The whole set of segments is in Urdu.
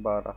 12,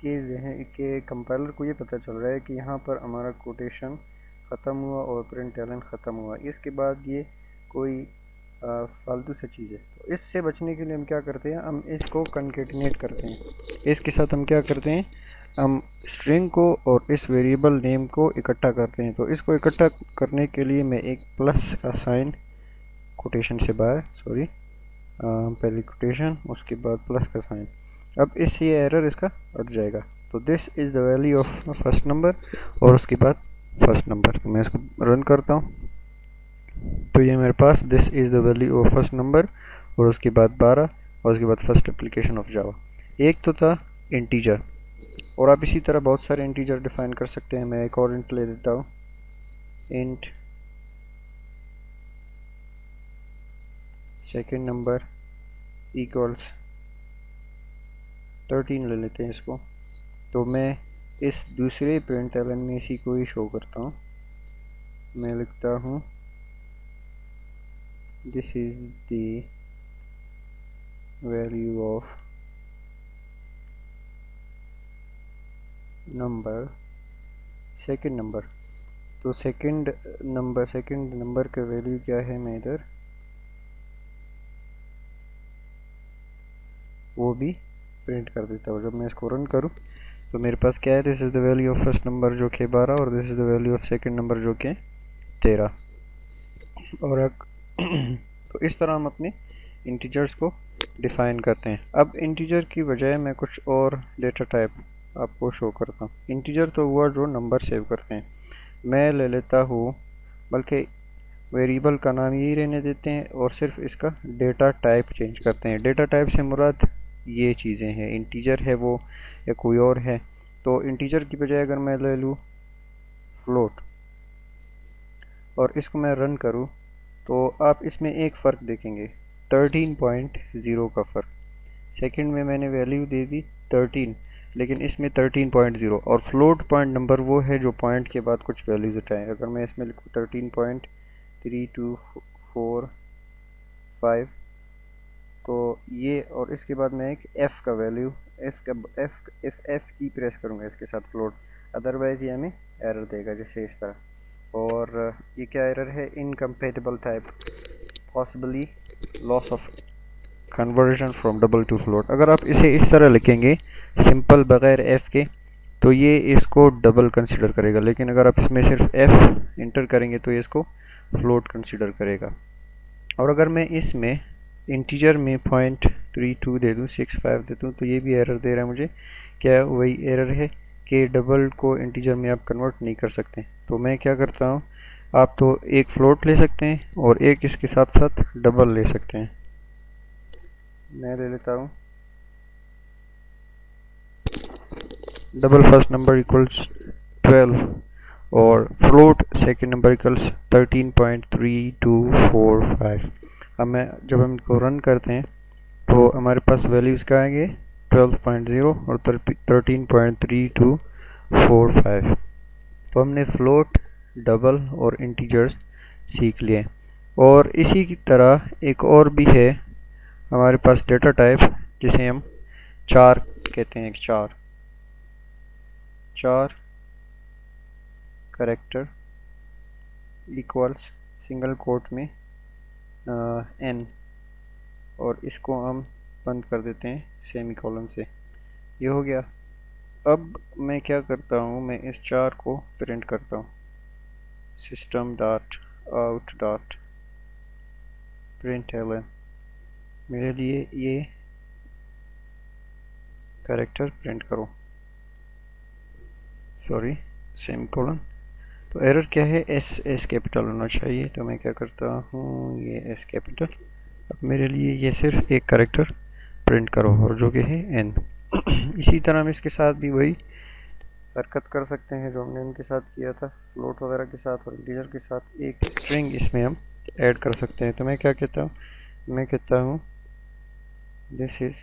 کہ کمپائلر کو یہ پتہ چل رہا ہے کہ یہاں پر ہمارا کوٹیشن ختم ہوا اور پرنٹ ایلن ختم ہوا، اس کے بعد یہ کوئی فالتو سے چیز ہے. تو اس سے بچنے کے لیے ہم کیا کرتے ہیں، ہم اس کو کنکیٹنیٹ کرتے ہیں. اس کے ساتھ ہم کیا کرتے ہیں، ہم اسٹرنگ کو اور اس ویریبل نیم کو اکٹھا کرتے ہیں. تو اس کو اکٹھا کرنے کے لیے میں ایک پلس کا سائن کوٹیشن سے باہر پہلی کوٹیشن اس کے بعد پلس کا سائن. اب اس سے یہ ایرر اس کا ہٹ جائے گا. تو this is the value of first number اور اس کے بعد فرسٹ نمبر. میں اس کو رن کرتا ہوں تو یہ میرے پاس this is the value of first number اور اس کے بعد 12 اور اس کے بعد فرسٹ اپلیکیشن آف جاوا. ایک تو تھا انٹیجر، اور آپ اسی طرح بہت سارے انٹیجر ڈیفائن کر سکتے ہیں. میں ایک اور انٹ لے دیتا ہوں، انٹ سیکنڈ نمبر ایکولس 13 لے لیتے ہیں اس کو. تو میں اس دوسرے پرنٹ ایلن میں اسی کو ہی شو کرتا ہوں. میں لکھتا ہوں this is the value of number second number. تو سیکنڈ نمبر کا ویلیو کیا ہے، میں ادھر وہ بھی پرنٹ کر دیتا ہوں. جب میں اس کو رن کروں تو میرے پاس کیا ہے، this is the value of first number جو کہ 12 اور this is the value of second number جو کہ 13. اور تو اس طرح ہم اپنے انٹیجرز کو ڈیفائن کرتے ہیں. اب انٹیجر کی بجائے میں کچھ اور ڈیٹا ٹائپ آپ کو شو کرتا ہوں. انٹیجر تو ہوا جو نمبر سیو کرتے ہیں. میں لے لیتا ہوں، بلکہ ویریبل کا نام یہی رہنے دیتے ہیں اور صرف اس کا ڈیٹا ٹائپ چینج کرتے ہیں. ڈیٹا ٹائپ سے مراد یہ چیزیں ہیں، انٹیجر ہے وہ یا کوئی اور ہے. تو انٹیجر کی بجائے اگر میں لے لوں فلوٹ اور اس کو میں رن کروں تو آپ اس میں ایک فرق دیکھیں گے، 13.0 کا فرق. سیکنڈ میں نے ویلیو دے دی 13، لیکن اس میں 13.0. اور فلوٹ پوائنٹ نمبر وہ ہے جو پوائنٹ کے بعد کچھ ویلیوز اٹھائیں. اگر میں اس میں لکھوں 13.3245 تو یہ، اور اس کے بعد میں ایک ایف کا ویلیو ایف کی پریس کروں گا اس کے ساتھ فلوٹ. ادروائز یہ ہمیں ایرر دے گا جیسے اس طرح. اور یہ کیا ایرر ہے، incompatible type possibly loss of conversion from double to float. اگر آپ اسے اس طرح لکھیں گے سمپل بغیر ایف کے تو یہ اس کو ڈبل کنسیڈر کرے گا، لیکن اگر آپ اس میں صرف ایف انٹر کریں گے تو یہ اس کو فلوٹ کنسیڈر کرے گا. اور اگر میں اس میں انٹیجر میں 0.32 دے دوں، 65 دے دوں، تو یہ بھی ایرر دے رہا ہے مجھے. کیا وہی ایرر ہے کہ ڈبل کو انٹیجر میں آپ کنورٹ نہیں کر سکتے. تو میں کیا کرتا ہوں، آپ تو ایک فلوٹ لے سکتے ہیں اور ایک اس کے ساتھ ساتھ ڈبل لے سکتے ہیں. میں لے لیتا ہوں ڈبل فرسٹ نمبر ایکولس 12 اور فلوٹ سیکنڈ نمبر ایکولس 13.3245. اب جب ہم کو رن کرتے ہیں تو ہمارے پاس ویلیوز کا آئیں گے 12.0 اور 13.3245. تو ہم نے فلوٹ، ڈبل اور انٹیجرز سیکھ لیے. اور اسی کی طرح ایک اور بھی ہے ہمارے پاس ڈیٹا ٹائپ جسے ہم چار کہتے ہیں. چار کریکٹر ایکولس سنگل کوٹ میں n، اور اس کو ہم بند کر دیتے ہیں سیمی کولن سے. یہ ہو گیا. اب میں کیا کرتا ہوں، میں اس چار کو پرنٹ کرتا ہوں، system dot out dot println. میرے لیے یہ کریکٹر پرنٹ کرو، سوری سیمی کولن. تو ایرر کیا ہے، ایس کیپٹل ہونا چاہیے. تو میں کیا کرتا ہوں، یہ ایس کیپٹل. اب میرے لیے یہ صرف ایک کریکٹر پرنٹ کرو اور جو کہ ہے n. اسی طرح ہم اس کے ساتھ بھی وہی حرکت کر سکتے ہیں جو ہم نے ان کے ساتھ کیا تھا، فلوٹ وغیرہ کے ساتھ اور انٹیجر کے ساتھ ایک اسٹرنگ اس میں ہم ایڈ کر سکتے ہیں. تو میں کیا کہتا ہوں، میں کہتا ہوں دس از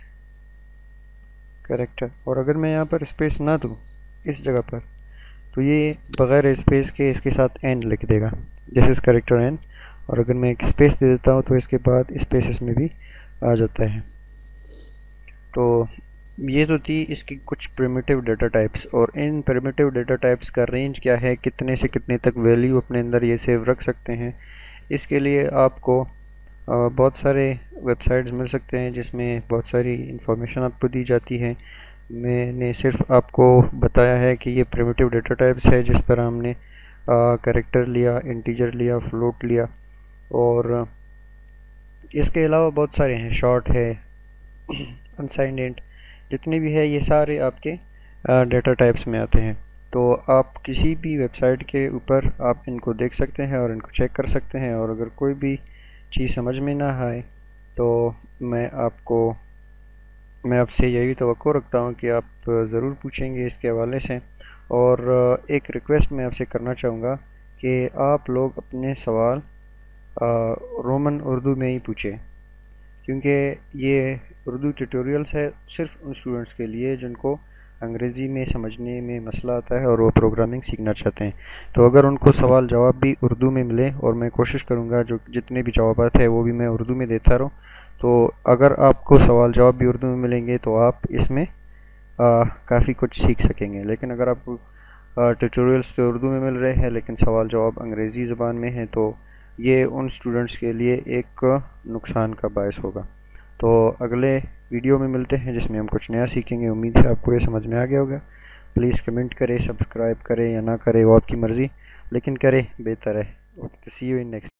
کریکٹر. اور اگر میں یہاں پر اسپیس نہ دوں اس جگہ پر تو یہ بغیر اسپیس کے اس کے ساتھ n لکھ دے گا، دس از کریکٹر n. اور اگر میں ایک اسپیس دے دیتا ہوں تو اس کے بعد اسپیس اس میں بھی آ جاتا ہے. تو یہ تو تھی اس کی کچھ پریمیٹیو ڈیٹا ٹائپس، اور ان پریمیٹیو ڈیٹا ٹائپس کا رینج کیا ہے، کتنے سے کتنے تک ویلیو اپنے اندر یہ سیو رکھ سکتے ہیں۔ اس کے لیے آپ کو بہت سارے ویب سائٹس مل سکتے ہیں جس میں بہت ساری انفارمیشن آپ کو دی جاتی ہے۔ میں نے صرف آپ کو بتایا ہے کہ یہ پریمیٹیو ڈیٹا ٹائپس ہے، جس طرح ہم نے کریکٹر لیا، انٹیجر لیا، فلوٹ لیا، اور اس کے علاوہ بہت سارے ہیں، شارٹ ہے، انسائنڈ انٹ، جتنے بھی ہے یہ سارے آپ کے ڈیٹا ٹائپس میں آتے ہیں۔ تو آپ کسی بھی ویب سائٹ کے اوپر آپ ان کو دیکھ سکتے ہیں اور ان کو چیک کر سکتے ہیں، اور اگر کوئی بھی چیز سمجھ میں نہ آئے تو میں آپ سے یہی توقع رکھتا ہوں کہ آپ ضرور پوچھیں گے اس کے حوالے سے۔ اور ایک ریکویسٹ میں آپ سے کرنا چاہوں گا کہ آپ لوگ اپنے سوال رومن اردو میں ہی پوچھیں، کیونکہ یہ اردو ٹیوٹوریلز ہے صرف ان اسٹوڈنٹس کے لیے جن کو انگریزی میں سمجھنے میں مسئلہ آتا ہے اور وہ پروگرامنگ سیکھنا چاہتے ہیں۔ تو اگر ان کو سوال جواب بھی اردو میں ملے، اور میں کوشش کروں گا جو جتنے بھی جوابات ہیں وہ بھی میں اردو میں دیتا رہوں، تو اگر آپ کو سوال جواب بھی اردو میں ملیں گے تو آپ اس میں کافی کچھ سیکھ سکیں گے۔ لیکن اگر آپ کو ٹیوٹوریلز تو اردو میں مل رہے ہیں لیکن سوال جواب انگریزی زبان میں ہیں، تو یہ ان اسٹوڈنٹس کے لیے ایک نقصان کا باعث ہوگا۔ تو اگلے ویڈیو میں ملتے ہیں جس میں ہم کچھ نیا سیکھیں گے۔ امید ہے آپ کو یہ سمجھ میں آ گیا ہوگا۔ پلیز کمنٹ کریں، سبسکرائب کریں یا نہ کریں وہ آپ کی مرضی، لیکن کریں بہتر ہے۔ سی یو ان نیکسٹ